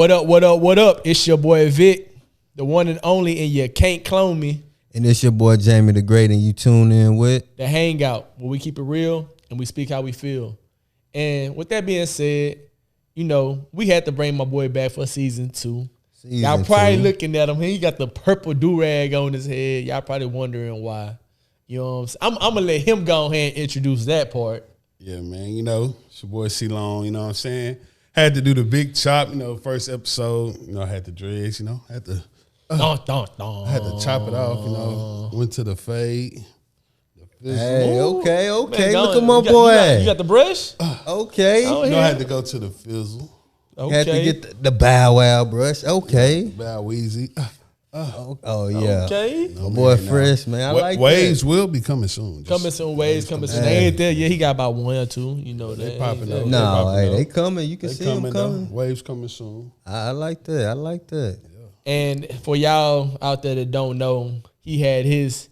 What up, what up, what up? It's your boy Vic, the one and only, and you can't clone me. And it's your boy Jamie the Great, and you tune in with The Hangout, where we keep it real and we speak how we feel. And with that being said, you know, we had to bring my boy back for season 2. Y'all probably looking at him. He got the purple do-rag on his head. Y'all probably wondering why. You know what I'm saying? I'm going to let him go ahead and introduce that part. Yeah, man. You know, it's your boy C-Long, you know what I'm saying? Had to do the big chop, you know, first episode. You know, I had the dreads, you know. I had to chop it off, you know. Went to the fade. Hey, okay. Man, Look at my boy. You got the brush? Okay. Oh, You know, I had to go to the fizzle. Okay. Had to get the Bow Wow brush. Okay. Bow Weezy. Oh yeah. Okay. My boy Fresh, man. I like Waves that. will be coming soon. Coming soon, waves coming soon. They ain't there. Yeah, he got about 1 or 2. You know that. They popping up. No, hey, they coming. You can see them coming. Though. Waves coming soon. I like that. And for y'all out there that don't know, he had his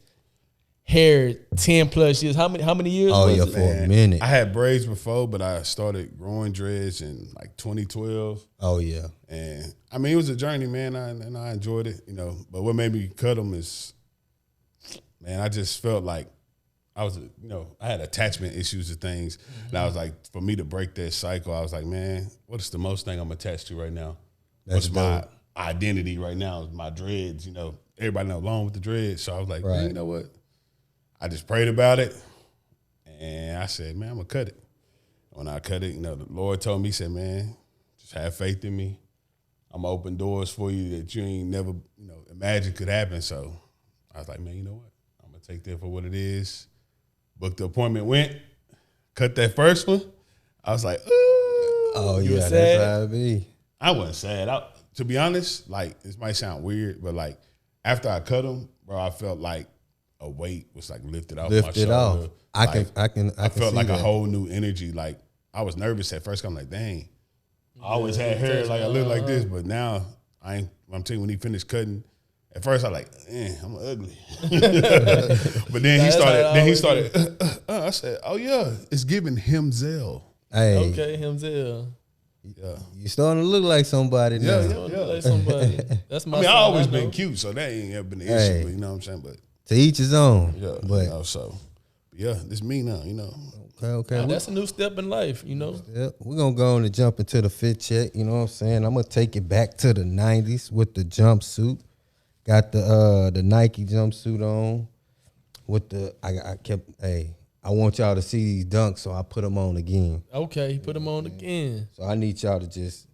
hair 10 plus years. How many years? Oh was yeah, it? for a minute. I had braids before, but I started growing dreads in like 2012. Oh yeah. And I mean, it was a journey, man, and I enjoyed it, you know. But what made me cut them is, man, I just felt like I had attachment issues to things. Mm-hmm. And I was like, for me to break that cycle, I was like, man, what's the most thing I'm attached to right now? What's my identity right now? Is my dreads, you know. Everybody know along with the dreads. So I was like, man, you know what? I just prayed about it, and I said, man, I'm going to cut it. When I cut it, you know, the Lord told me, he said, man, just have faith in me. I'm going to open doors for you that you ain't never, you know, imagined could happen. So I was like, man, you know what? I'm going to take that for what it is. Booked the appointment, went, cut that first one. I was like, ooh. Oh You yeah, sad? that's how it be. I wasn't sad. To be honest, like, this might sound weird, but, like, after I cut them, bro, I felt like a weight was, like, lifted off my shoulder. I felt see like that. a whole new energy. Like, I was nervous at first. I'm like, dang. I always had hair like I look like this, but now I'm telling you, when he finished cutting, at first I like, I'm ugly. But then he started. I said, oh yeah, it's giving him Zell. Hey, Okay, himself. Yeah. you starting to look like somebody now. Yeah. Like somebody. That's my I mean, I son, always know. been cute, so that ain't ever been an Hey. issue. But you know what I'm saying? But To each his own. yeah, But you know, so yeah, this me now. You know. okay. That's a new step in life, you know. Yeah, we're going to go on and jump into the fit check, you know what I'm saying? I'm going to take it back to the 90s with the jumpsuit. Got the Nike jumpsuit on with I want y'all to see these dunks, so I put them on again. Okay, put them on again. So I need y'all to just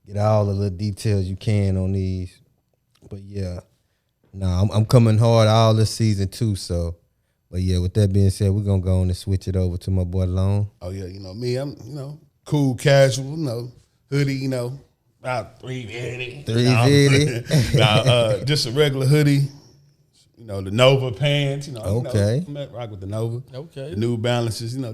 get all the little details you can on these. But yeah, I'm coming hard all this season too, so. But yeah, with that being said, we're going to go on and switch it over to my boy Long. Oh yeah, you know me. I'm cool, casual. You know, hoodie. You know, about 350. 350. Just a regular hoodie. You know, the Nova pants. You know, Okay. I'm at rock with the Nova. Okay. The New Balances. You know,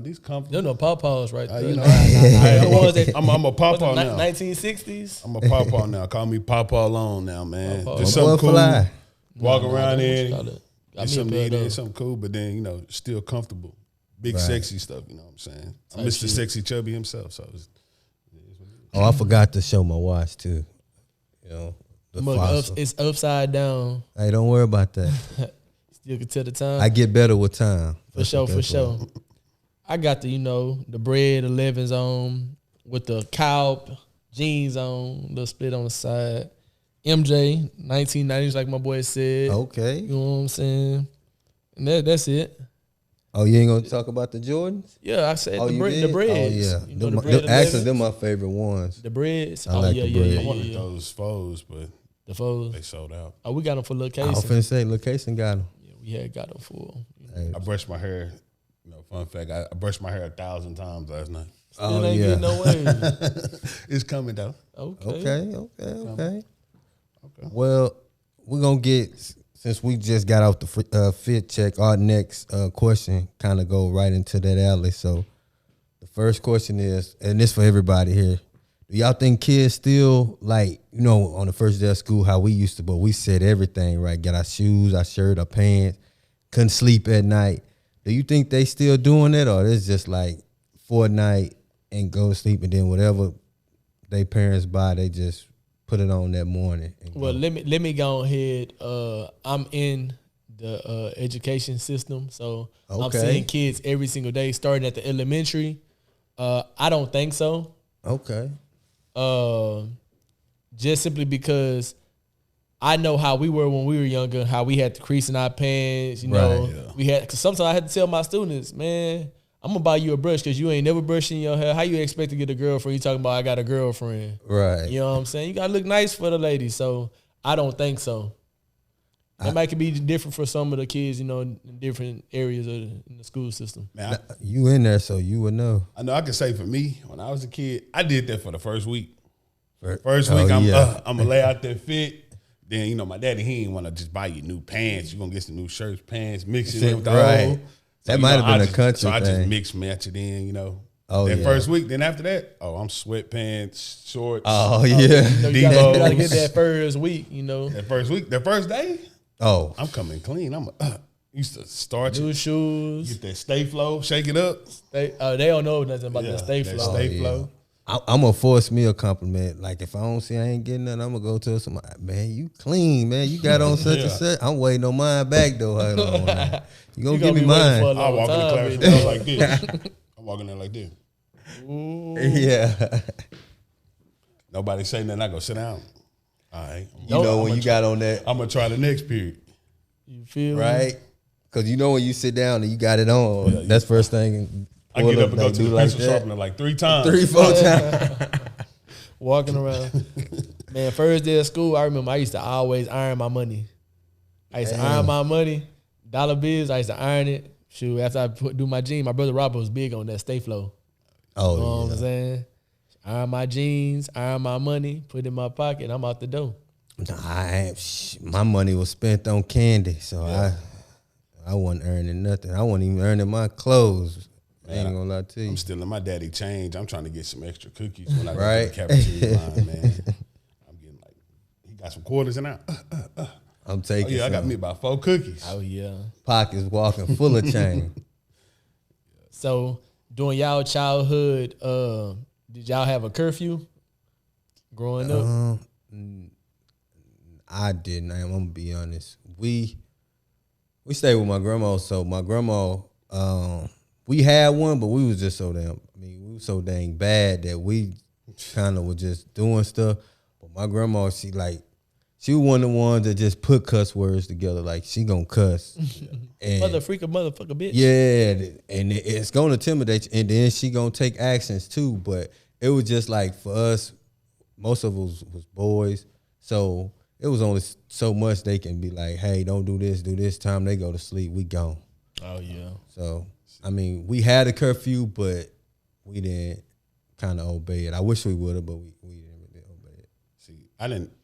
these comfortable. Them no pawpaws right there. You know, The ones that- I'm a pawpaw now. 1960s. I'm a pawpaw now. Call me Pawpaw Long now, man. Pawpaw. Just My boy something cool. fly. Walk around What you in. call it? Got Get me a something pair neat of in, those. something cool, but then, you know, still comfortable. Big, Right. sexy stuff, you know what I'm saying? I'm Mr. shit. Sexy Chubby himself, so it's, Oh, I forgot to show my watch too. You know, the Look, fossil. it's upside down. Hey, don't worry about that. Still can tell the time. I get better with time. For sure. I got the, the bread 11s on with the cow jeans on, little split on the side. MJ, 1990s, like my boy said. Okay. You know what I'm saying? And that's it. Oh, you ain't gonna talk about the Jordans? Yeah, I said Oh, the you bread. did? The breads. Oh yeah. You know Them- the bread actually, 11s? they're my favorite ones. The breads. I like the bread. I wanted yeah. those foes, but The foes. they sold out. Oh, we got them for Lil I was Casey. finna say, location got them. Yeah, we had got them for. I brushed my hair, fun fact, I brushed my hair 1,000 times last night. Still ain't getting no way. It's coming, though. Okay. Well, we're gonna get, since we just got off the fit check, our next question kind of go right into that alley. So the first question is, and this for everybody here, do y'all think kids still, like, on the first day of school, how we used to, but we said everything, right? Get our shoes, our shirt, our pants, couldn't sleep at night. Do you think they still doing it, or it's just like Fortnite and go to sleep, and then whatever they parents buy, they just put it on that morning. Well, let me go ahead. I'm in the education system, so I'm seeing kids every single day, starting at the elementary. I don't think so. Okay. Just simply because I know how we were when we were younger, how we had the crease in our pants, you know. We had, cause sometimes I had to tell my students, man, I'm gonna buy you a brush because you ain't never brushing your hair. How you expect to get a girlfriend? You talking about I got a girlfriend, right? You know what I'm saying? You gotta look nice for the ladies. So I don't think so. That might be different for some of the kids, you know, in different areas in the school system. Man, you in there, so you would know. I know I can say for me, when I was a kid, I did that for the first week. First week, I'm gonna lay out that fit. Then, you know, my daddy, he didn't want to just buy you new pants. You're going to get some new shirts, pants, mix it in with the old. That might have been a country So I thing. just mix match it in, you know. First week, then after that, I'm sweatpants, shorts. Oh, yeah. You gotta get that first week, you know. That first week, the first day, I'm coming clean. I'm used to start new shoes. Get that Stay Flow, shake it up. They don't know nothing about that Stay Flow. Stay Flow. I'm gonna force me a compliment. Like if I don't see I ain't getting nothing, I'm gonna go to somebody. Man, you clean, man. You got on such and such. I'm waiting on mine back though. Hold on, man. You gonna give me mine? I walk in the classroom like this. I'm walking there like this. Ooh. Yeah. Nobody say nothing. I go sit down. All right. You know when you got on that. I'm gonna try the next period. You feel right? Because you know when you sit down and you got it on. That's first thing. I get up and go to the pencil sharpener like 3 times. 3-4 times. Walking around. Man, first day of school, I remember I used to always iron my money. I used to iron my money. Dollar bills, I used to iron it. Shoot, after I do my jeans, my brother Robert was big on that Stay Flow. Oh, you know what I'm saying? Iron my jeans, iron my money, put it in my pocket, I'm out the door. My money was spent on candy, so I wasn't earning nothing. I wasn't even earning my clothes. Man, I ain't gonna lie to you. I'm stealing my daddy change. I'm trying to get some extra cookies when I go to the cafeteria line, man. I'm getting like, he got some quarters in there. I'm taking I got me about 4 cookies. Oh, yeah. Pockets walking full of change. So, during y'all childhood, did y'all have a curfew growing up? I didn't. I'm gonna be honest. We stayed with my grandma, so my grandma, we had one, but we was just we were so dang bad that we kind of were just doing stuff. But my grandma, she was one of the ones that just put cuss words together. Like she gonna cuss, and motherfucker, bitch. Yeah, and it's gonna intimidate you, and then she gonna take actions too. But it was just like for us, most of us was boys, so it was only so much they can be like, hey, don't do this. Time they go to sleep, we gone. Oh yeah. So I mean, we had a curfew, but we didn't kind of obey it. I wish we would have, but we didn't really obey it. See,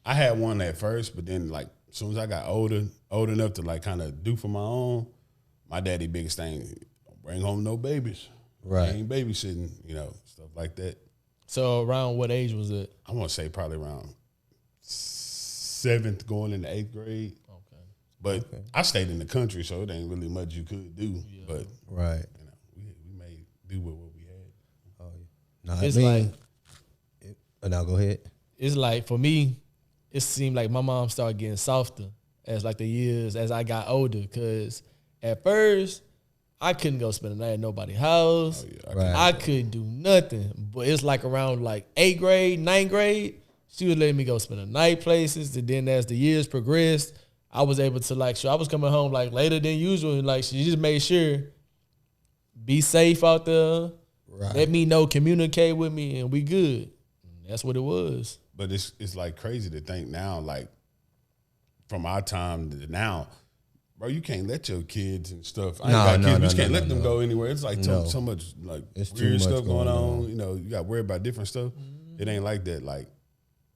I had one at first, but then like as soon as I got old enough to like kind of do for my own, my daddy biggest thing, don't bring home no babies. Right. I ain't babysitting, stuff like that. So around what age was it? I want to say probably around 7th going into 8th grade. Okay. But I stayed in the country, so it ain't really much you could do. Yeah. But right. We made do with what we had. Oh yeah. No, it's now go ahead. It's like for me, it seemed like my mom started getting softer as like the years as I got older. Cause at first I couldn't go spend the night at nobody's house. Oh, yeah, I couldn't do nothing. But it's like around like 8th grade, 9th grade, she was letting me go spend the night places. And then as the years progressed, I was able to I was coming home like later than usual. And like she just made sure be safe out there. Right. Let me know, communicate with me, and we good. And that's what it was. But it's like crazy to think now, like from our time to now, bro, you can't let your kids and stuff. I ain't got kids, but you can't let them go anywhere. It's like so much like weird stuff going on. You got to worry about different stuff. Mm-hmm. It ain't like that. Like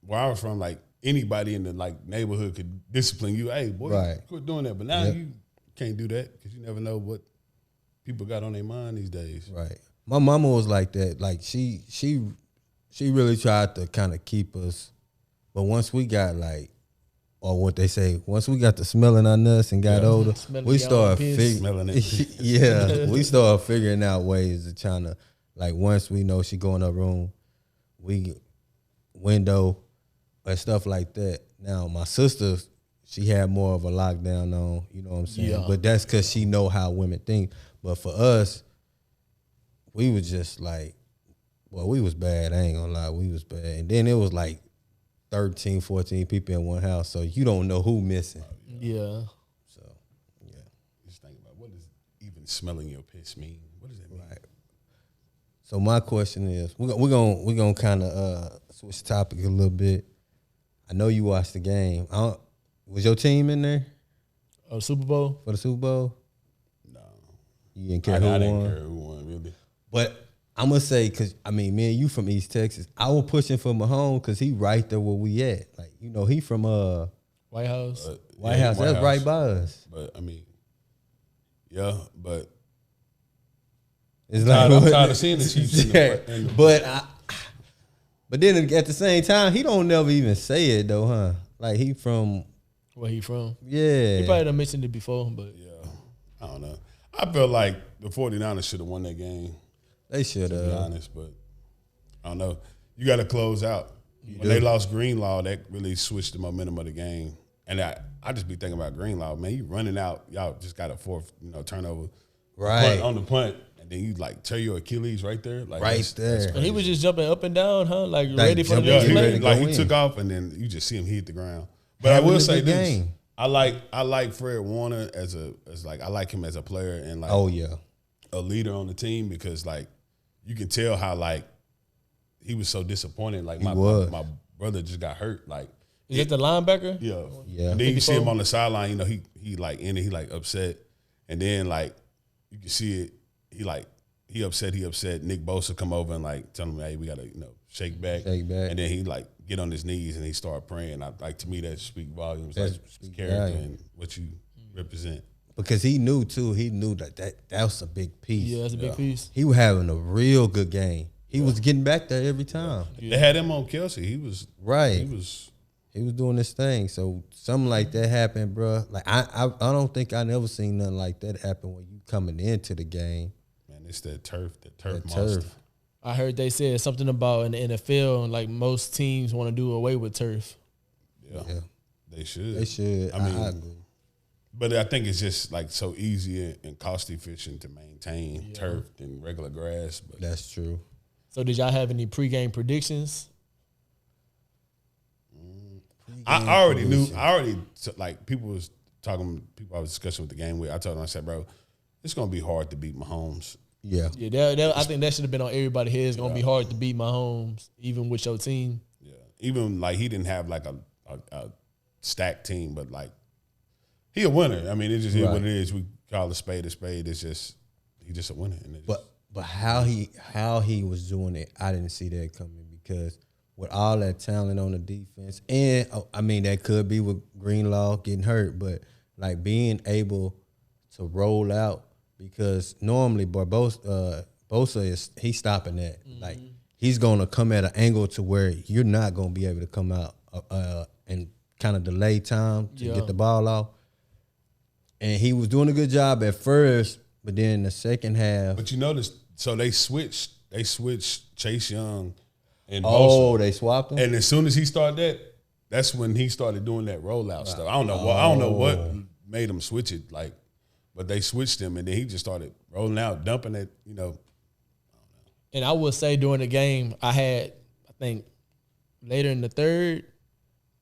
where I was from, like anybody in the like neighborhood could discipline you. Hey, boy, quit doing that. But now you can't do that because you never know what people got on their mind these days. Right. My mama was like that. Like she really tried to kind of keep us. But once we got or what they say, once we got to smelling our nuts and got older, we started figuring we started figuring out ways to trying to, like once we know she go in her room, we window and stuff like that. Now my sister, she had more of a lockdown on, you know what I'm saying? Yeah. But that's because she know how women think. But for us, we was just like, well, we was bad. I ain't gonna lie, we was bad. And then it was like 13, 14 people in one house, so you don't know who missing. Yeah. So, yeah. Just think about what does even smelling your piss mean? What does that mean? Right. So my question is, we're gonna kind of switch topic a little bit. I know you watched the game. Was your team in there Super Bowl? for the Super Bowl? No. You didn't care I who didn't won? care who won, really. But I'm gonna say, cause I mean, me and you from East Texas, I was pushing for Mahomes because he right there where we at. Like, you know, he from White House. White House. That's right by us. But I mean, yeah, but It's I'm tired of seeing the Chiefs in the but then at the same time, he don't never even say it though, huh? Like he from Where he from? yeah. He probably done mentioned it before, but yeah, I don't know. I feel like the 49ers should have won that game, They should to be have. honest, but I don't know. You got to close out. When they lost Greenlaw, that really switched the momentum of the game. And I just be thinking about Greenlaw, man, you running out, y'all just got a fourth, turnover. Right. On the punt, and then you like tear your Achilles right there. Like Right there. and he was just jumping up and down, huh? Like Like ready for the jumping- next he play. ready to go he in. took off, and then you just see him hit the ground. But Having I will a say good this: game. I like Fred Warner I like him as a player and like Oh yeah. a leader on the team, because like you can tell how like he was so disappointed. Like my brother just got hurt. Like Is it the linebacker? yeah. Yeah. And then you see him 54? on the sideline. He like in it. He like upset, and then like you can see it. He upset. Nick Bosa come over and like tell him, hey, we gotta shake back. Shake back. And then he like get on his knees and he start praying. To me that speak volumes. That Like speak character volume. and what you represent. Because he knew too. He knew that was a big piece. Yeah, that's a big piece. He was having a real good game. He was getting back there every time. They had him on Kelsey. He was Right. He was. He was doing this thing. So something like that happened, bro. Like I don't think I never seen nothing like that happen when you coming into the game. Man, it's that turf That monster. turf. I heard they said something about in the NFL, like most teams want to do away with turf. Yeah. Yeah. They should. They should. I mean, I agree. but I think it's just like so easy and cost efficient to maintain turf than regular grass. But That's true. So did y'all have any pregame predictions? I already knew. People I was discussing with the game with. I told them, I said, bro, it's gonna be hard to beat Mahomes. Yeah. Yeah, I think that should have been on everybody's head. It's gonna be hard to beat Mahomes, even with your team. Yeah, even like he didn't have like a stacked team, but like he a winner. I mean, it just is what it is. We call a spade a spade. It's just he's just a winner. And But how he was doing it, I didn't see that coming, because with all that talent on the defense, and I mean that could be with Greenlaw getting hurt, but like being able to roll out, because normally Bosa he's stopping that. Like he's gonna come at an angle to where you're not gonna be able to come out and kind of delay time to get the ball off. And he was doing a good job at first, but then the second half. But you notice, so they switched Chase Young and Oh, Bosa. they swapped him? And as soon as he started that, that's when he started doing that rollout stuff. I don't know what made him switch it, but they switched him, and then he just started rolling out, dumping it, And I would say during the game, I think later in the third,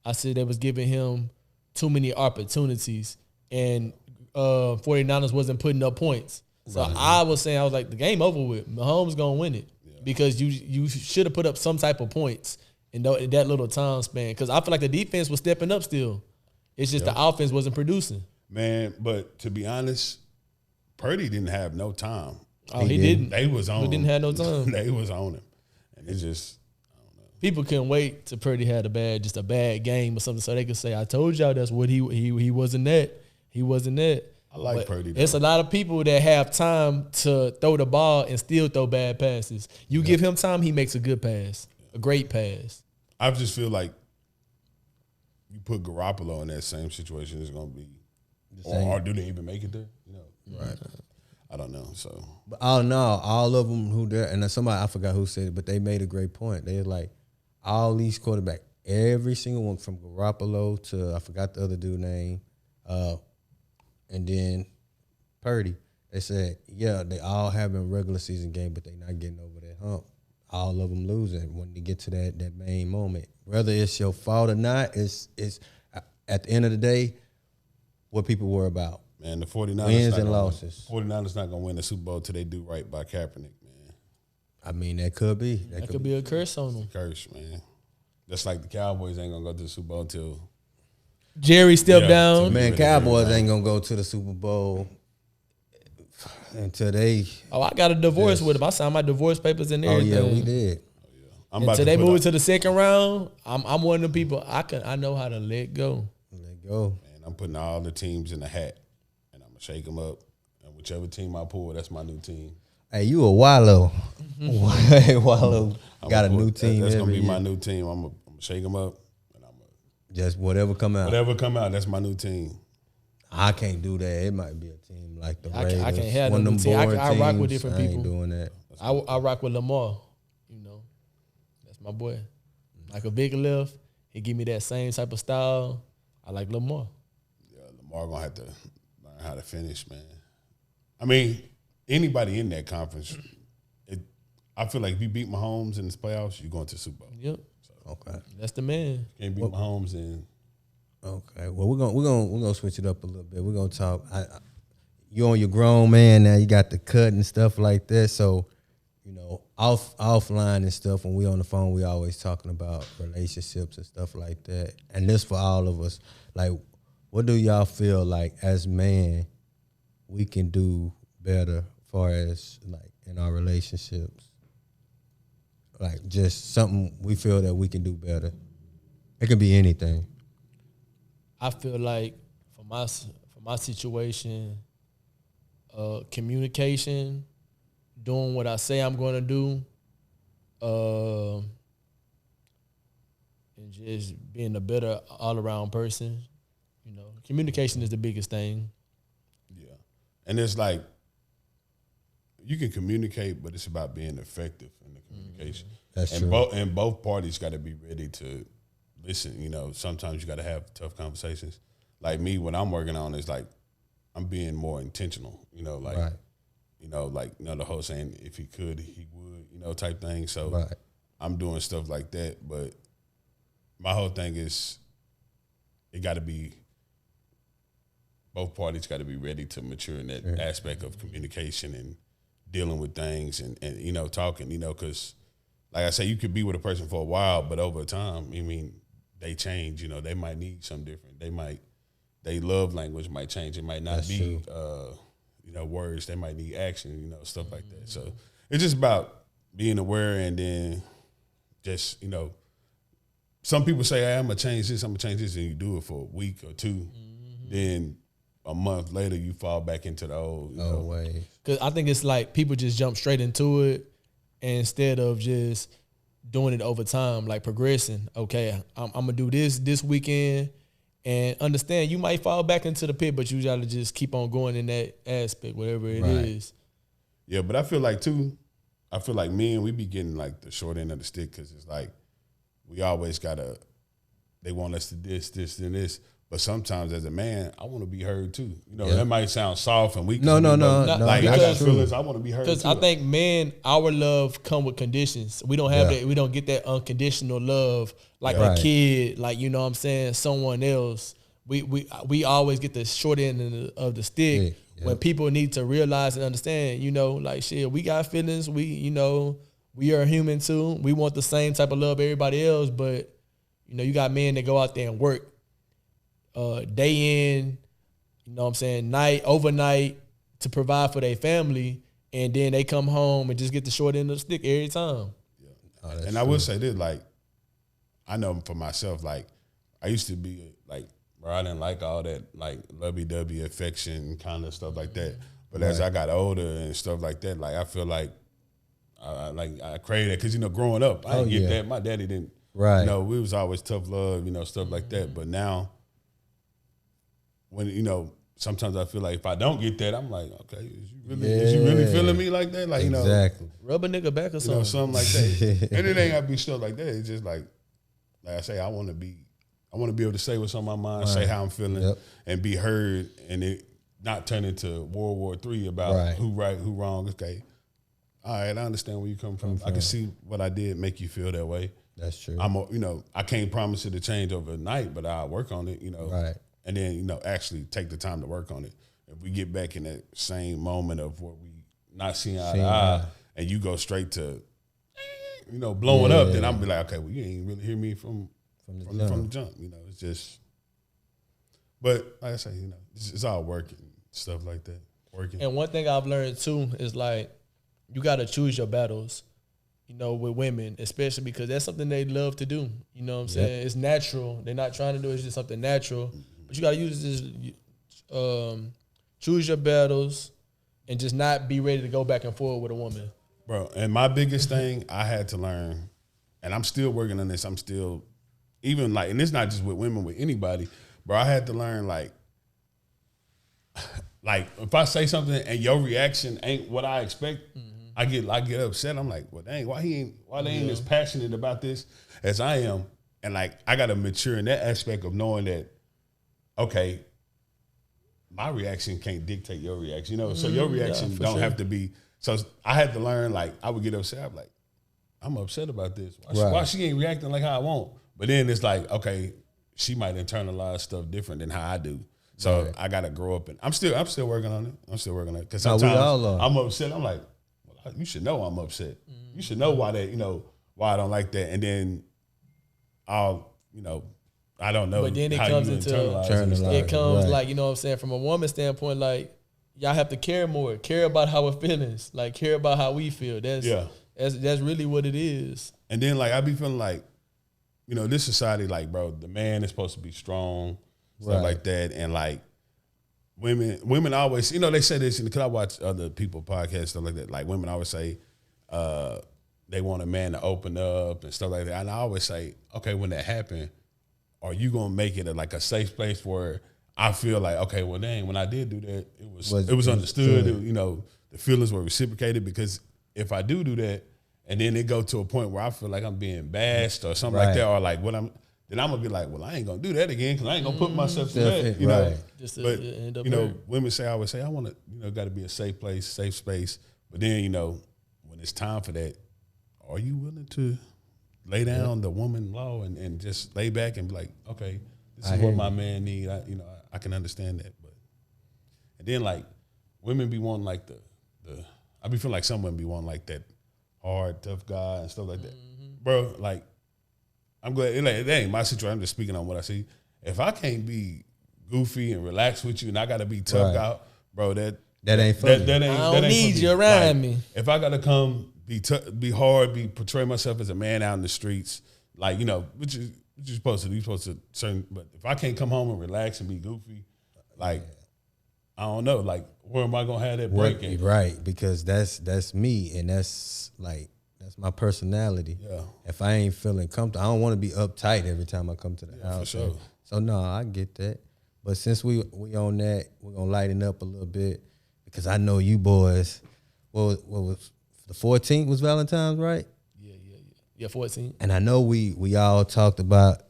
I said they was giving him too many opportunities, and 49ers wasn't putting up points. So I was like, the game over with. Mahomes gonna win it because you should have put up some type of points in that little time span. Because I feel like the defense was stepping up still. It's just the offense wasn't producing. Man, but to be honest, Purdy didn't have no time. Oh, he didn't. They was on him. He didn't have no time. They was on him. And it's just, I don't know. People couldn't wait till Purdy had a bad game or something, so they could say, I told y'all that's what he wasn't that. He wasn't that. I like Purdy, though. It's a lot of people that have time to throw the ball and still throw bad passes. You give him time, he makes a good pass, a great pass. I just feel like you put Garoppolo in that same situation, it's going to be, or do they even make it there? Right. I don't know. So, But all of them who there, and then somebody, I forgot who said it, but they made a great point. They were like, all these quarterbacks, every single one from Garoppolo to I forgot the other dude's name, and then Purdy. They said, yeah, they all having regular season game, but they not getting over that hump. All of them losing when they get to that main moment. Whether it's your fault or not, it's at the end of the day, what people worry about. Man, the 49ers wins and losses. 49ers not gonna win the Super Bowl till they do right by Kaepernick, man. I mean, that could be. That could be a curse on them. Curse, man. Just like the Cowboys ain't gonna go to the Super Bowl till Jerry stepped down. Man, Cowboys ain't gonna go to the Super Bowl until they. Oh, I got a divorce with him. I signed my divorce papers and everything. Oh yeah, we did. Until they move to the second round, I'm one of the people I know how to let go. Let go. Man, I'm putting all the teams in the hat, and I'm gonna shake them up. And whichever team I pull, that's my new team. Hey, you a Wallow? Wallow got a new team. That's gonna be year. my new team. I'm gonna shake them up, and I'm gonna just whatever come out. Whatever come out, that's my new team. I can't do that. It might be a team like the Raiders. I can't have one them of team. them I rock with teams. different I ain't people. doing that. I rock with Lamar. You know, that's my boy. Like a big left, he give me that same type of style. I like Lamar. Yeah, Lamar gonna have to learn how to finish, man. I mean, anybody in that conference, I feel like if you beat Mahomes in the playoffs, you're going to the Super Bowl. Yep. So, Okay. That's the man. Can't beat Mahomes and. Okay. Well, we're gonna switch it up a little bit. We're gonna talk. You on your grown man now. You got the cut and stuff like that. So, you know, offline and stuff. When we on the phone, we always talking about relationships and stuff like that. And this for all of us. Like, what do y'all feel like as man we can do better, as far as like in our relationships? Like just something we feel that we can do better. It can be anything. I feel like for my situation, communication, doing what I say I'm going to do, and just being a better all around person. You know, communication is the biggest thing. Yeah, and it's like you can communicate, but it's about being effective in the communication. That's and true. And both parties got to be ready to listen. You know, sometimes you got to have tough conversations. Like me, what I'm working on is like I'm being more intentional. You know, like right. you know, like the whole saying, if he could, he would. You know, type thing. So Right. I'm doing stuff like that. But my whole thing is, it got to be. Both parties got to be ready to mature in that aspect of communication and dealing with things and you know, talking, you know, because like I say, you could be with a person for a while, but over time, I mean, they change, you know, they might need something different. They love language might change. It might not That's be, you know, words. They might need action, you know, stuff like that. So it's just about being aware and then just, you know, some people say, hey, I'm going to change this, and you do it for a week or two. Then a month later, you fall back into the old way. Because I think it's like people just jump straight into it instead of just doing it over time, like progressing. Okay, I'm going to do this weekend, and understand you might fall back into the pit, but you got to just keep on going in that aspect, whatever it is. Yeah, but I feel like men, we be getting like the short end of the stick because it's like we always got to, they want us to this, and this. But sometimes as a man, I want to be heard too. You know, that might sound soft and weak. No. Like I got feelings, I want to be heard too. Because I think men, our love come with conditions. We don't have that. We don't get that unconditional love like a kid, like, you know what I'm saying, someone else. We always get the short end of the stick when people need to realize and understand, you know, like shit, we got feelings. We, you know, we are human too. We want the same type of love everybody else, but you know, you got men that go out there and work day in, you know what I'm saying, overnight to provide for their family, and then they come home and just get the short end of the stick every time. Yeah. And I will say this, like, I know for myself, like, I used to be like, where I didn't like all that, like, lovey-dovey affection kind of stuff like that. But as I got older and stuff like that, like, I feel like I crave that. Because, you know, growing up, I didn't get that. My daddy didn't. Right. You know, we was always tough love, you know, stuff like that. But now, when, you know, sometimes I feel like if I don't get that, I'm like, okay, is you really feeling me like that? Like, exactly. Rub a nigga back or something. Something like that. And it ain't gotta be stuff like that. It's just like I say, I want to be able to say what's on my mind, say how I'm feeling, and be heard, and it not turn into World War III about who right, who wrong. Okay, all right, I understand where you come from. I can see what I did make you feel that way. That's true. I can't promise it to change overnight, but I'll work on it. Right. And then actually take the time to work on it. If we get back in that same moment of where we not seeing eye to eye, and you go straight to blowing up, then I'm be like, okay, well, you ain't really hear me from the jump. It's just. But like I say, it's all working, stuff like that. Working. And one thing I've learned too is like you got to choose your battles. With women, especially because that's something they love to do. You know what I'm saying? It's natural. They're not trying to do it. It's just something natural. But you got to use this, choose your battles and just not be ready to go back and forth with a woman. Bro, and my biggest thing I had to learn, and I'm still working on this, I'm still, even like, and it's not just with women, with anybody, bro, I had to learn like if I say something and your reaction ain't what I expect, I get upset. I'm like, well, dang, why they ain't as passionate about this as I am? And like, I got to mature in that aspect of knowing that, okay, my reaction can't dictate your reaction, so your reaction don't have to be. So I had to learn, like, I would get upset. I'm like, I'm upset about this. Why she ain't reacting like how I want? But then it's like, okay, she might internalize stuff different than how I do. So I got to grow up. And I'm still working on it. Because sometimes I'm upset. I'm like, you should know I'm upset. You should know why why I don't like that. And then I don't know. But then it how comes you into internalize it comes like, you know what I'm saying, from a woman's standpoint, like y'all have to care more, care about our feelings, like care about how we feel. That's really what it is. And then like I be feeling like, this society, like, bro, the man is supposed to be strong, stuff like that, and like women always, they say this, because I watch other people podcasts, stuff like that. Like women always say they want a man to open up and stuff like that. And I always say, okay, when that happens, are you gonna make it like a safe place where I feel like, okay, well, dang, when I did do that, it was understood. The feelings were reciprocated, because if I do that, and then it go to a point where I feel like I'm being bashed or something like that, or like then I'm gonna be like, well, I ain't gonna do that again, because I ain't gonna put myself through that, But women say, I always say, I want to, got to be a safe place, safe space. But then, when it's time for that, are you willing to lay down the woman law and just lay back and be like, okay, this is what my man need. I can understand that. But and then like women be wanting like I be feeling like some women be wanting like that hard, tough guy and stuff like that, bro. Like, I'm glad it ain't my situation. I'm just speaking on what I see. If I can't be goofy and relax with you, and I gotta be tough out, bro, that ain't funny. I don't need you around me. If I gotta come be hard, portray myself as a man out in the streets, like, which you're supposed to do. You're supposed to certain. But if I can't come home and relax and be goofy, like, I don't know, like, where am I gonna have that break in? Right, because that's me, and that's my personality. Yeah. If I ain't feeling comfortable, I don't want to be uptight every time I come to the house. For sure. So no, I get that. But since we on that, we're gonna lighten up a little bit, because I know you boys. What was the 14th was Valentine's, right? Yeah, 14th. And I know we all talked about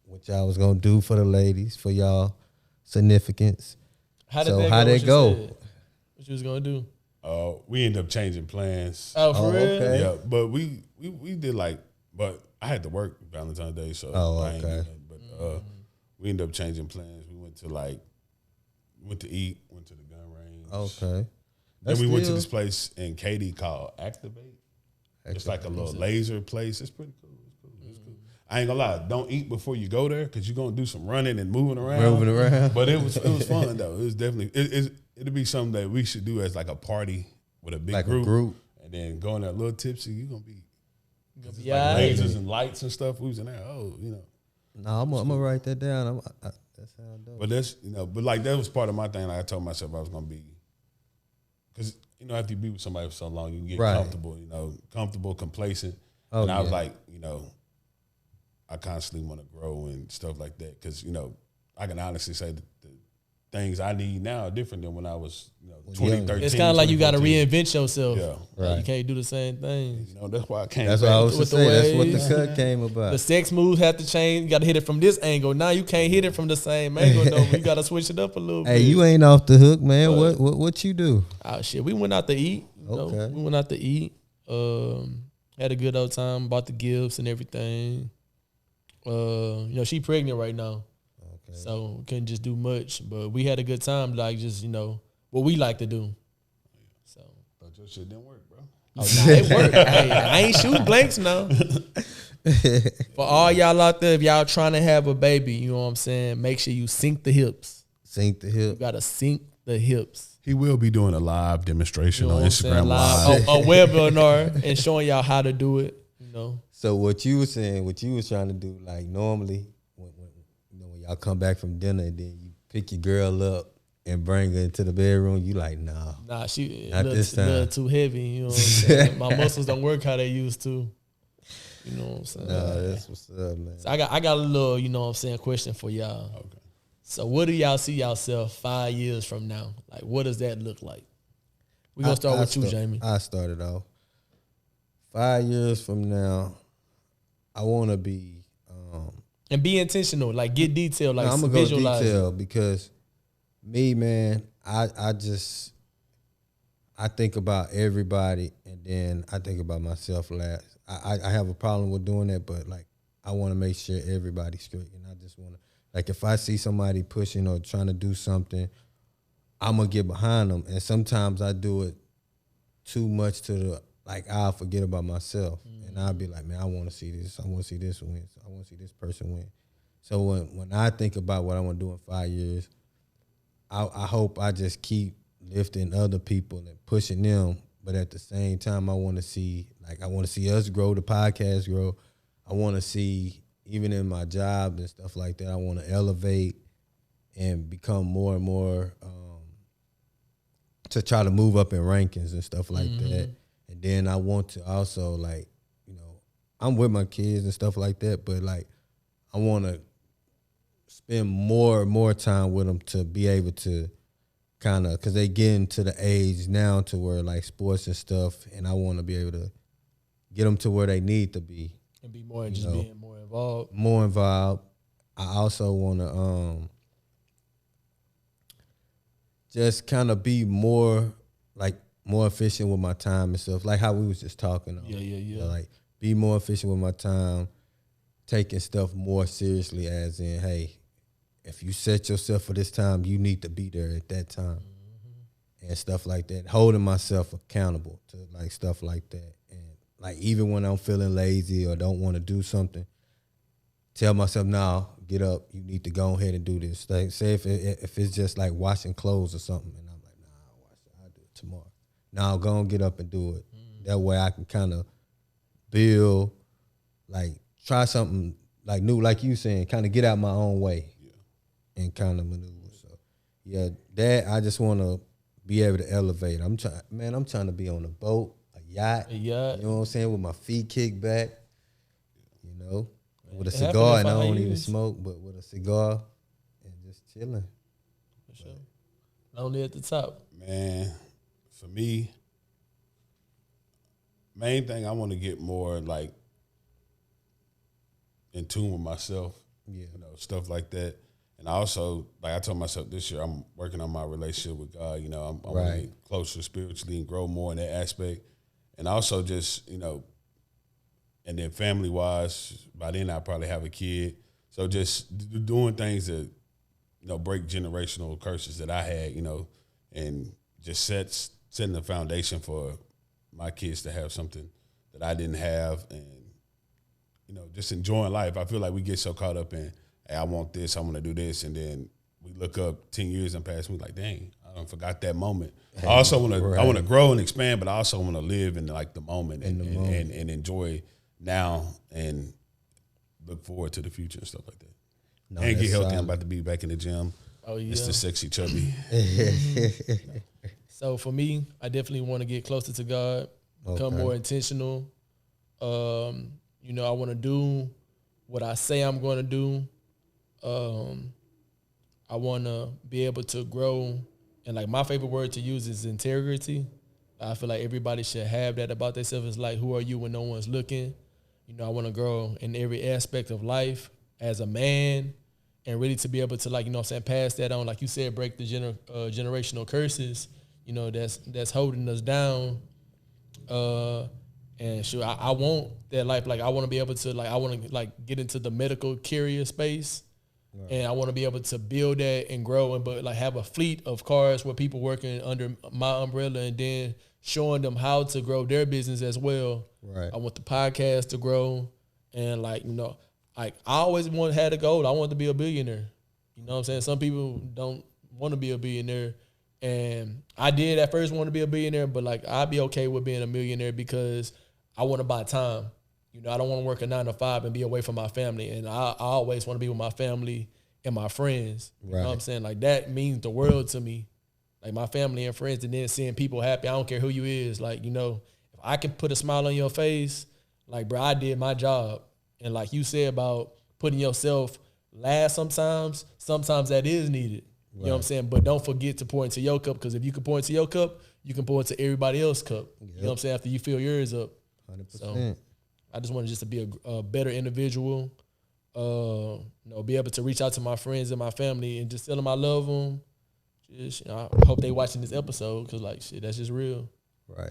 what y'all was gonna do for the ladies, for y'all significance. How'd that go? What you was gonna do? We ended up changing plans. Oh, for real? Okay. Yeah, but we did but I had to work Valentine's Day, so I ain't do nothing. But we ended up changing plans. We went to eat, went to the gun range. Okay. Then we went to this place in Katy called Activate. It's like a little laser place. It's pretty cool. It's cool. I ain't gonna lie. Don't eat before you go there, because you're gonna do some running and moving around. But it was fun though. It was definitely it'd be something that we should do as like a party with a big group. And then going there a little tipsy. You're gonna be like lasers and lights and stuff. We was in there. No, I'm gonna write that down. That's how I do. But that's but like that was part of my thing. Like I told myself I was gonna be, because after you be with somebody for so long, you get comfortable, complacent. And I was like, I constantly want to grow and stuff like that, because I can honestly say that things I need now are different than when I was 2013. It's kind of like you got to reinvent yourself. Yeah, right. You can't do the same thing. That's why I came. That's what I was to say. That's what the cut came The about. sex moves have to change. You got to hit it from this angle. Now you can't hit it from the same angle. No, you got to switch it up a little bit. Hey, you ain't off the hook, man. What you do? Oh shit, we went out to eat. Okay. We went out to eat. Had a good old time. Bought the gifts and everything. She pregnant right now. Okay. So we couldn't just do much, but we had a good time. Like just what we like to do. So thought your shit didn't work, bro. Oh, nah, it worked. Hey, I ain't shooting blanks now. For all y'all out there, if y'all trying to have a baby, you know what I'm saying, make sure you sink the hips. Sink the hips. You gotta sink the hips. He will be doing a live demonstration on Instagram Live. A webinar and showing y'all how to do it. So what you were saying, what you was trying to do, like normally when y'all come back from dinner and then you pick your girl up and bring her into the bedroom, you like, nah, she not this time. A little too heavy. You know what I'm saying? My muscles don't work how they used to. You know what I'm saying? Nah, that's what's up, man. So I got a little, you know what I'm saying, question for y'all. Okay. So what do y'all see yourself 5 years from now? Like, what does that look like? We're going to start with you, Jamie. I started off. 5 years from now, I want to be... and be intentional. Like, get detailed. Like, I'm going to go detail because me, man, I think about everybody and then I think about myself last. I have a problem with doing that, but, like, I want to make sure everybody's straight. And I just want to... Like, if I see somebody pushing or trying to do something, I'm going to get behind them. And sometimes I do it too much to the, like, I'll forget about myself. Mm-hmm. And I'll be like, man, I want to see this. I want to see this win. I want to see this person win. So when I think about what I want to do in 5 years, I hope I just keep lifting other people and pushing them. But at the same time, I want to see us grow, the podcast grow. I want to see... Even in my job and stuff like that, I want to elevate and become more and more to try to move up in rankings and stuff like that. And then I want to also, like, I'm with my kids and stuff like that, but, like, I want to spend more time with them to be able to kind of, because they getting to the age now to where, like, sports and stuff, and I want to be able to get them to where they need to be. And be more just being more involved. More involved. I also want to just kind of be more efficient with my time and stuff, like how we was just talking. Yeah. Like, be more efficient with my time, taking stuff more seriously as in, hey, if you set yourself for this time, you need to be there at that time. Mm-hmm. And stuff like that. Holding myself accountable to, like, stuff like that. Like, even when I'm feeling lazy or don't want to do something, tell myself, no, get up. You need to go ahead and do this. Like, say if it's just like washing clothes or something, and I'm like, nah, I'll do it tomorrow. Now go and get up and do it. That way I can kind of build, like, try something like new, like you saying, kind of get out my own way and kind of maneuver. So, yeah, that I just want to be able to elevate. I'm trying to be on a boat. Yacht, you know what I'm saying, with my feet kicked back, with a cigar, and I don't even smoke, but with a cigar and just chilling. For sure. Lonely at the top. Man, for me, main thing I want to get more, like, in tune with myself, stuff like that. And I also, like I told myself this year, I'm working on my relationship with God. I want to get closer spiritually and grow more in that aspect. And also just, and then family-wise, by then I'll probably have a kid. So just doing things that, break generational curses that I had, and just setting the foundation for my kids to have something that I didn't have and, just enjoying life. I feel like we get so caught up in, hey, I want this, I want to do this, and then we look up 10 years and pass, and we're like, dang, I forgot that moment. I also want to I want to grow and expand, but I also want to live in, like, the moment and enjoy now and look forward to the future and stuff like that. No, and get healthy. I'm about to be back in the gym. Oh, yeah. It's the sexy chubby. So for me, I definitely want to get closer to God, become more intentional. I want to do what I say I'm going to do. I want to be able to grow. And like my favorite word to use is integrity. I feel like everybody should have that about themselves. It's like, who are you when no one's looking? You know, I want to grow in every aspect of life as a man, and really to be able to, like, you know what I'm saying, pass that on. Like you said, break the generational curses, you know, that's holding us down. And sure, I want that life. Like, I want to be able to, like, I want to, like, get into the medical carrier space. Right. And I want to be able to build that and grow, and but like have a fleet of cars where people working under my umbrella, and then showing them how to grow their business as well. Right. I want the podcast to grow, and like, you know, like I always had a goal. I wanted to be a billionaire. You know what I'm saying? Some people don't want to be a billionaire, and I did at first want to be a billionaire, but like I'd be okay with being a millionaire because I want to buy time. You know, I don't want to work a 9 to 5 and be away from my family. And I always want to be with my family and my friends. You know what I'm saying? Like, that means the world to me. Like, my family and friends, and then seeing people happy. I don't care who you is. Like, you know, if I can put a smile on your face, like, bro, I did my job. And like you said about putting yourself last sometimes that is needed. You know what I'm saying? But don't forget to pour into your cup, because if you can pour into your cup, you can pour into everybody else's cup. You know what I'm saying? After you fill yours up. 100%. So, I just wanted just to be a better individual, you know, be able to reach out to my friends and my family and just tell them I love them. Just, you know, I hope they watching this episode, because like, shit, that's just real. Right.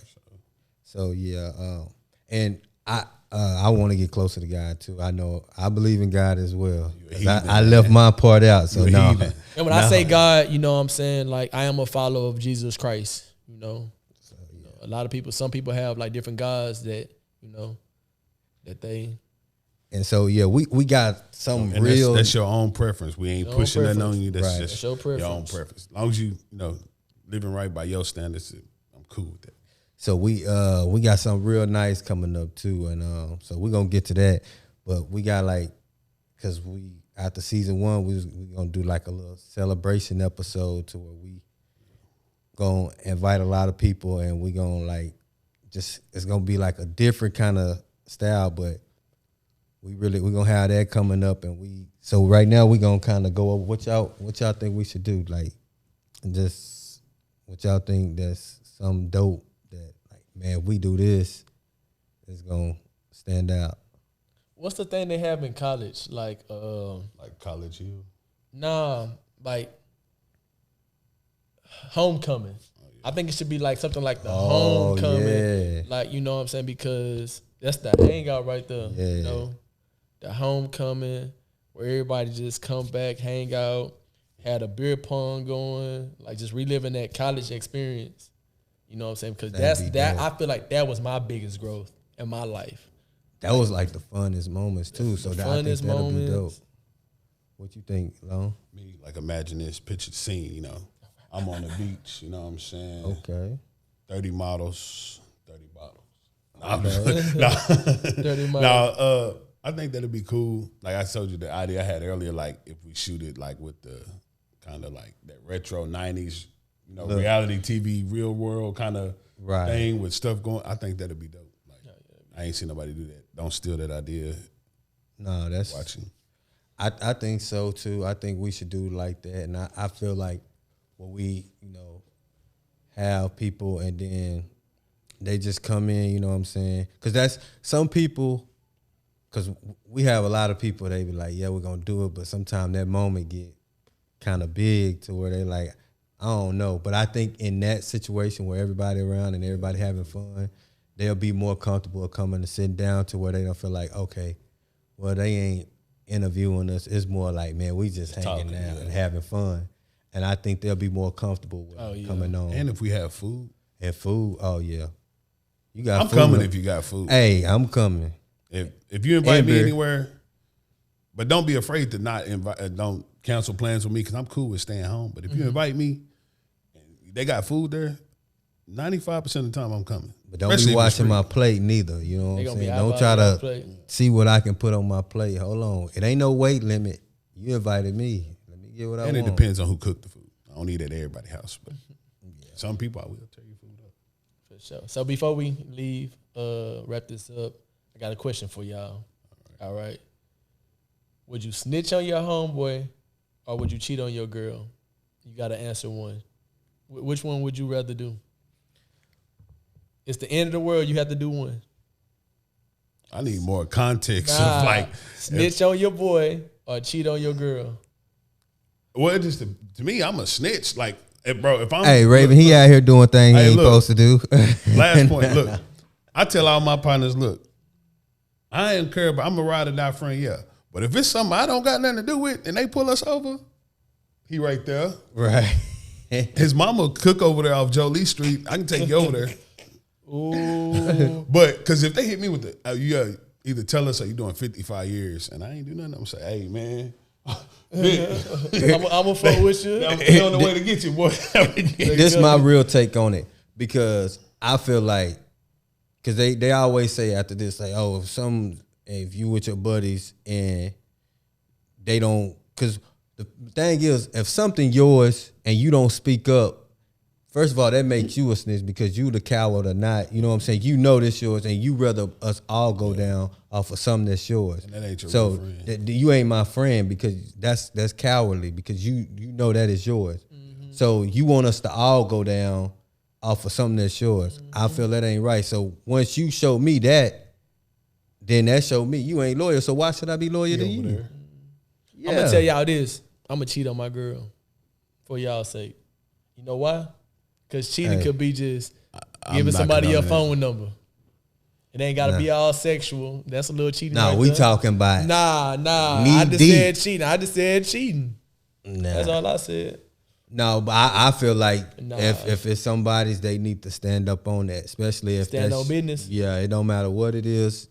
So yeah, and I want to get closer to God too. I know I believe in God as well. I left my part out, so no. And when I say God, you know what I'm saying, like, I am a follower of Jesus Christ. You know, so, you know, a lot of people, some people have like different gods that, you know, that they. And so yeah, we got some real. That's your own preference. We ain't pushing nothing on you. That's just your preference. Your own preference. As long as you know, living right by your standards, I'm cool with that. So we got something real nice coming up too, and so we're gonna get to that. But we got like, cause we after season 1, we gonna do like a little celebration episode to where we gonna invite a lot of people, and we gonna like just, it's gonna be like a different kind of style, but we're gonna have that coming up. And so right now we gonna kind of go over what y'all think we should do, like, just what y'all think that's some dope that, like, man, we do this, it's gonna stand out. What's the thing they have in college? Like College Hill? Nah, like homecoming. Oh, yeah. I think it should be like something like the homecoming. Yeah. Like, you know what I'm saying? Because that's the hangout right there. Yeah. You know? The homecoming where everybody just come back, hang out, had a beer pong going, like just reliving that college experience. You know what I'm saying? Because I feel like that was my biggest growth in my life. That was like the funnest moments too. So I think that'll be dope. What you think, Lone? Me, like, imagine this, picture the scene, you know. I'm on the beach, you know what I'm saying? Okay. 30 models, 30 bottles. Okay. 30 models. I think that'd be cool. Like I told you, the idea I had earlier, like if we shoot it like with the kind of like that retro 90s, you know, reality TV, real world kind of thing with stuff going, I think that'd be dope. Like, I ain't seen nobody do that. Don't steal that idea. No, that's watching. I think so too. I think we should do like that. And I feel like when we, you know, have people and then they just come in, you know what I'm saying? Because that's some people. Because we have a lot of people, they be like, yeah, we're going to do it. But sometimes that moment get kind of big to where they like, I don't know. But I think in that situation where everybody around and everybody having fun, they'll be more comfortable coming to sit down to where they don't feel like, okay, well, they ain't interviewing us. It's more like, man, we just hanging out and having fun. And I think they'll be more comfortable with coming on. And if we have food. And food, oh, yeah. You got I'm coming if you got food. Hey, I'm coming. If you invite me anywhere, but don't be afraid to not invite. Don't cancel plans with me because I'm cool with staying home. But if you invite me, and they got food there, 95% of the time I'm coming. But don't be watching my plate neither. You know what I'm saying? Don't try to see what I can put on my plate. Hold on, it ain't no weight limit. You invited me. Let me get what I want. And it depends on who cooked the food. I don't eat at everybody's house, but some people I will tear your food up. For sure. So before we leave, wrap this up. I got a question for y'all. All right. Would you snitch on your homeboy or would you cheat on your girl? You got to answer one. Which one would you rather do? It's the end of the world. You have to do one. I need more context Nah, of like snitch on your boy or cheat on your girl. Well, just to me, I'm a snitch. Like, bro, if I'm Raven, he out here doing things he ain't supposed to do. Last point. Look, I tell all my partners, look, I ain't care about. I'm a ride or die friend, yeah. But if it's something I don't got nothing to do with, and they pull us over, he right there. Right. His mama cook over there off Jolie Street. I can take you over there. Ooh. But because if they hit me with the, you either tell us, are you doing 55 years, and I ain't do nothing. I'm say, hey man, I'm gonna fuck with you. I'm on the way to get you, boy. This is my real take on it, because I feel like, because they always say after this, like, oh, if you with your buddies and they don't, because the thing is, if something yours and you don't speak up, first of all, that makes you a snitch because you the coward or not. You know what I'm saying? You know this yours, and you rather us all go down off of something that's yours. And that ain't your real friend. You ain't my friend, because that's cowardly, because you know that is yours. Mm-hmm. So you want us to all go down off of something that's yours. Mm-hmm. I feel that ain't right. So once you show me that, then that show me you ain't loyal. So why should I be loyal to you? Yeah. I'm gonna tell y'all this. I'm gonna cheat on my girl for y'all's sake. You know why? Because cheating could be just giving somebody your phone number. It ain't got to be all sexual. That's a little cheating. No, we talking about. Nah. I just said cheating. Nah. That's all I said. No, but I feel like if it's somebody's, they need to stand up on that, especially if stand on business. Yeah, it don't matter what it is.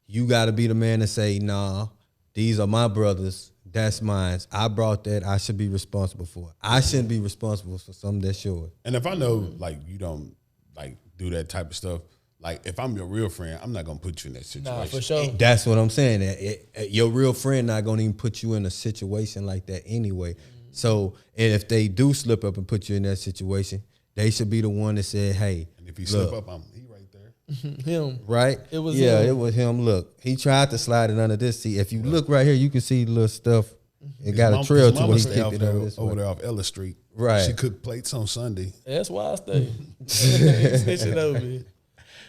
You got to be the man to say, nah, these are my brothers. That's mine. I brought that. I should be responsible for it. I shouldn't be responsible for something that's yours. And if I know, like, you don't, like, do that type of stuff, like, if I'm your real friend, I'm not going to put you in that situation. Nah, for sure. That's what I'm saying. Your real friend not going to even put you in a situation like that anyway. Mm-hmm. So, and if they do slip up and put you in that situation, they should be the one that said, hey. And if he slip up, he right there. Him. Right? It was him. It was him. Look, he tried to slide it under this seat. If you look right here, you can see little stuff. It got a trail to where he kicked it over there off Ella Street. Right. She cooked plates on Sunday. That's why I stay. Snitching over it.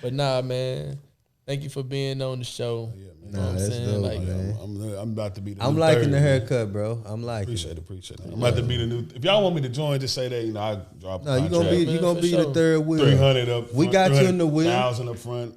But nah, man. Thank you for being on the show. Yeah, man. You know what I'm saying? Dope, man. I'm about to be the I'm new liking third, the haircut, bro. I'm liking it. Appreciate it. I'm about to be the new. If y'all want me to join, just say that. You know, I drop. No, you gonna be the third wheel. 300 up. We got you in the wheel. 1,000 up front.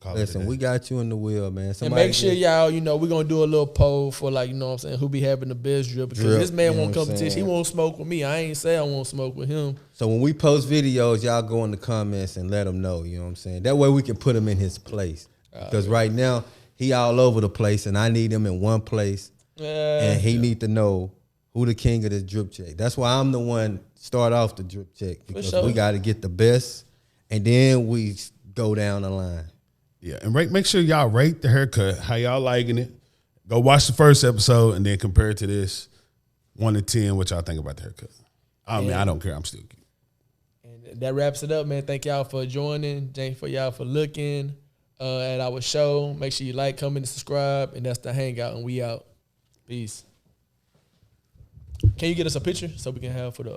Listen, we got you in the wheel, man. And make sure y'all, you know, we're going to do a little poll for, like, you know what I'm saying, who be having the best drip. Because this man won't competition. He won't smoke with me. I ain't say I won't smoke with him. So when we post videos, y'all go in the comments and let him know, you know what I'm saying? That way we can put him in his place. Because right now, he all over the place, and I need him in one place. And he need to know who the king of this drip check. That's why I'm the one start off the drip check. Because we got to get the best, and then we go down the line. Yeah, and make sure y'all rate the haircut, how y'all liking it. Go watch the first episode and then compare it to this 1 to 10, what y'all think about the haircut. I mean, I don't care. I'm still cute. And that wraps it up, man. Thank y'all for joining. Thank for y'all for looking at our show. Make sure you like, comment, and subscribe. And that's the Hangout, and we out. Peace. Can you get us a picture so we can have for the